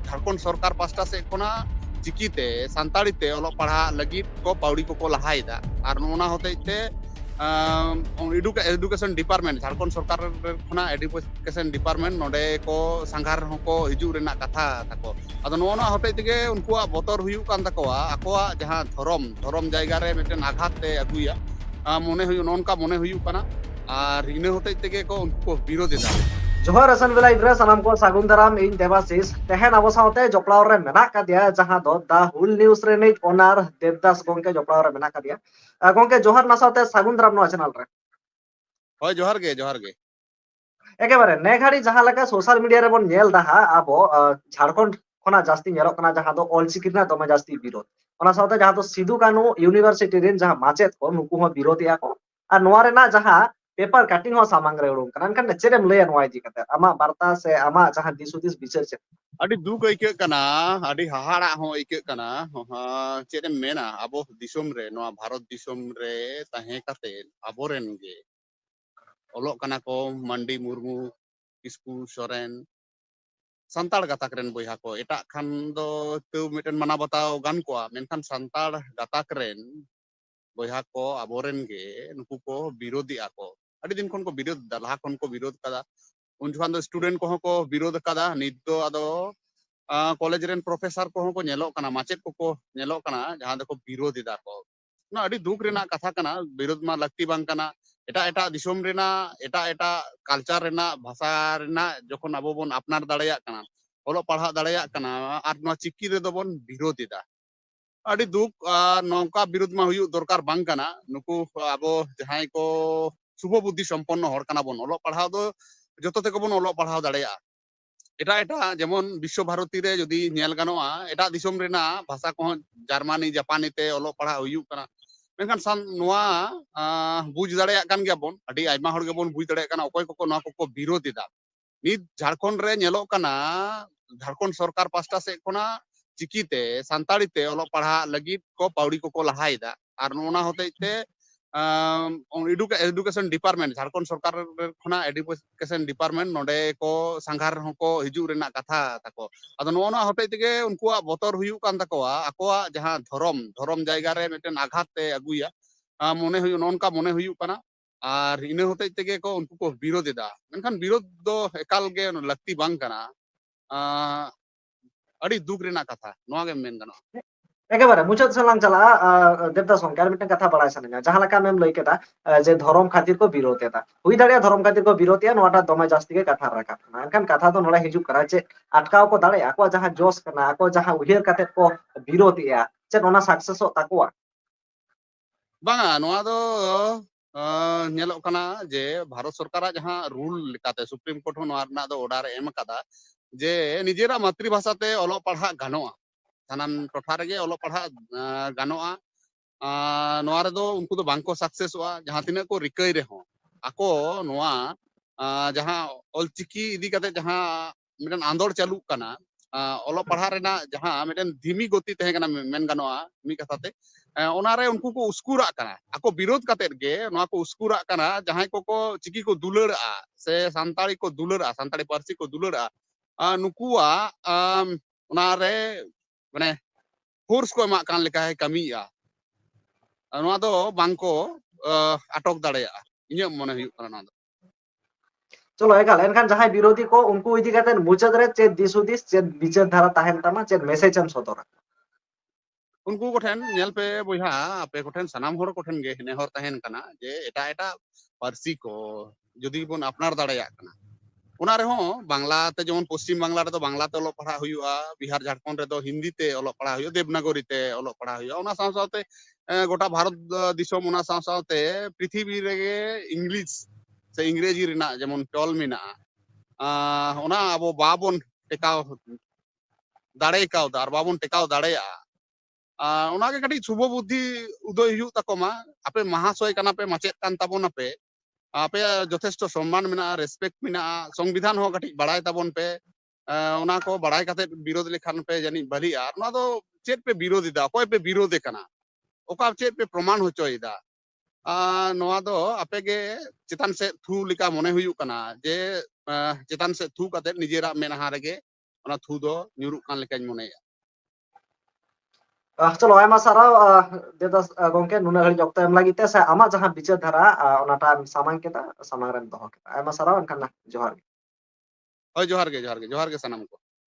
ঝাড়খণ্ড সরকার পাস্টা সেদ খোনা চিকিতে সান্তাড়িতে অলপ পাড়হা লাগি को पावड़ी को लाहायदा और नोना होते एडुकेशन डिपार्टमेंट झारखंड सरकार खना एडुकेशन डिपार्टमेंट नोडे को संघार को हिजू रेना कथा ताको अदो नोना होते तेगे उनकुआ बतर हुयु कान ताकोआ आकोआ जहां धरम धरम जायगा रे मिटन आघात ते अगुया मने हुयु नोनका मने हुयु काना और इने होते तेगे को उनको विरोध दा जोहर असन बेला इब्रा सनाम को सागुन दाराम इन देवाशीष तेहन अबो सावते जपड़ाव रे मेना का दिया जहां दो दा हुल न्यूज रे नै ओनार देवदास गोंके जपड़ाव रे मेना का दिया गोंके जोहर नासावते सागुन दाराम नो चैनल रे होय जोहार गे एकेबारे ने घाड़ी जहां लगा सोशल मीडिया रे बन नेल दहा आबो झारखंड खना जास्ती नेलो कना जहां दो ऑलचिकी ना दमे जास्ती विरोध ओना सावते जहां दो सिधु कानू यूनिवर्सिटी रेन जहां माचेत को नुकु हो विरोध या को आ नोआ रे ना जहां पेपर कटिंग हो सामांग रे उडुम कना एनखान चेरेम लय नोआ इदी कते आमा वार्ता से आमा जहां दिसुदिस विचार चे अड़ी दुख ऐके कना अड़ी हाहाड़ा हो ऐके कना चेदम मेना अबो दिसोम रे नोआ भारत दिसोम रे ताहे कते अबोरेन गे ओलोक कना को मंडी मुर्मू किस्कू सोरेन संताड़ गाताक रेन बोया को एटा खान दो तो मिटन मना बताओ गान को मेनखान संताड़ गाताक रेन बोया को अबोरेन गे नुकु को विरोधी आको अड़ी दिन खन को विरोध दलहा खन को विरोध कदा उन जहां दो स्टूडेंट को विरोध कदा नित दो आदो कॉलेज रेन प्रोफेसर को नेलो कना माचेत को नेलो कना जहां दो को विरोध दा को ना अड़ी दुख रेना कथा कना विरोध मा लगती बांग कना एटा एटा दिसोम रेना एटा एटा कल्चर रेना भाषा रेना जखन अबो बोन अपनार दाड़ेया कना ओलो पढ़ा दाड़ेया कना आर नो चिक्की रे दो बोन विरोध दा अड़ी दुख नौका विरोध मा हुयु दरकार बांग कना नुकु अबो जहां को शुभ बुद्धि संपन्न हर कना बोन ओलो पढ़ा दो जतो ते को बोन ओलो पढ़ा दाड़ेया एटा एटा जेमन विश्व भारती रे जदी नेल गानोआ एटा दिसोम रेना भाषा को जर्मनी जापानी ते ओलो पढ़ा हुयु कना मेनखान सान नोआ बुझ दाड़ेया कान गया बोन अड़ी आइमा हर गे बोन बुझ दाड़ेया काना ओकोय को नोआ को विरोध दा नित झारखंड रे नेलो काना झारखंड सरकार पास्टा से कोना चिकीते सान्ताड़ी ते ओलो पढ़ा लगी को पावड़ी को लाहायदा और नोना होते ते एडुकेशन डिपार्टमेंट झारखंड सरकार खना एडुकेशन डिपार्टमेंट नोडे को संघार को हिजू रेना कथा ताको अदो नोना होते तेगे उनकुआ बतर हुयु कान ताकोआ आकोआ जहां धरम धरम जायगा रे मिटन आघात ते अगुया मने हुयु नोनका मने हुयु काना और इने होते तेगे को उनको को विरोध दा मेनखान विरोध दो एकाल गे लगती बांग काना अड़ी दुख रेना कथा नोआ गे मेन गानो एकेबारे मुचाद सलाम चला देवदास गोंके आर मिटन कथा बड़ाय सनना जहां लका मेम लय केदा जे धरम खातिर को विरोध एदा हुई दाड़े धरम खातिर को विरोध या नोटा दमे जास्ती के कथा राखा एनखान कथा तो नोडे हिजु करा जे अटकाव को दाड़े आको जहां जोश कना आको जहां उहियर कते को विरोध या जे नोना सक्सेस ताकोआ बांगा नोआ दो नेलोक कना जे भारत सरकार जहां रूल लेकाते सुप्रीम कोर्ट नोआ रना दो ऑर्डर एम कदा जे निजेरा मातृभाषा ते ओलो पढ़ा गानोआ सानाम टोठा रेगे ओलो पढ़ा गानोआ नोआ रे दो उनको दो बांको सक्सेसोआ जहां तिना को रिकई रे हो आको नोआ जहां ऑलचिकी इदी कते जहां मिटन आंदोड़ चालू कना ओलो पढ़ा रेना जहां मिटन धीमी गति तहे कना मेन गानोआ मी कथाते ओनारे उनको को उस्कुरा कना आको विरोध कतेर गे नोआ को उस्कुरा कना जहां को चिकी को दुलड़ा से संताड़ी को दुलड़ा संताड़ी पारसी को दुलड़ा नुकुआ ओनारे माने फोर्स को एमा कान लेका है कमिया नोआ दो बांको अटक दाड़ेया इᱧ मने हुयु कना ना चलो एकाल एनखान जहां विरोधी को उनको इदी कते मुचाद रे चे दिसुदिस चे विचार धारा ताहेन तमा चे मैसेज एम सदरा उनको कोठेन नेल पे बोया आपे कोठेन सनाम हर कोठेन गे ने हर तहेन कना जे एटा एटा पारसी को जदी बोन अपनार दाड़ेया कना ओना रे हो बांग्ला ते जेमन पश्चिम बांग्ला रे तो बांग्ला ते ओलो पढ़ा हुयुआ बिहार झारखंड रे तो हिंदी ते ओलो पढ़ा हुयुआ देवनागरी ते ओलो पढ़ा हुयुआ ओना साव सावते गोटा भारत दिसोम ओना साव सावते पृथ्वी रेगे इंग्लिश से इंग्रेजी रेना जेमन टॉल मेना ओना अबो बाबोन टेकाव दाड़े कावदा आर बाबोन टेकाव दाड़ेया ओनागे कटी शुभ बुद्धि उदय हुयु ताकोमा आपे महाशय कना पे माचेत कान ताबोन आपे आपे यथेष्ट सम्मान मेना रेस्पेक्ट मेना संविधान हो कटी बड़ाय ताबोन पे ओना को बड़ाय काते विरोध लेखान पे जानी भली आर ओना दो चेत पे विरोध दा कोय पे विरोध कना ओका चेत पे प्रमाण होचोयदा नोआ दो आपे गे चेतन से थू लिका मने हुयु कना जे चेतन से थू काते निजेरा मेनहा रेगे ᱚᱱᱟ ᱛᱷᱩ ᱫᱚ ᱧᱩᱨᱩᱜ ᱠᱟᱱ ᱞᱮᱠᱟᱧ ᱢᱚᱱᱮᱭᱟ चलो आयमा साराव देदास गंके नुना घड़ी ऑक्तो एम लागिते से आमा जहां बिचार धारा ओनाटा सामांग केदा सामांग रेम दोहो केदा आयमा साराव एनखान जोहार ᱦᱳᱭ ᱡᱚᱦᱟᱨ ᱜᱮ ᱥᱟᱱᱟᱢ ᱠᱚ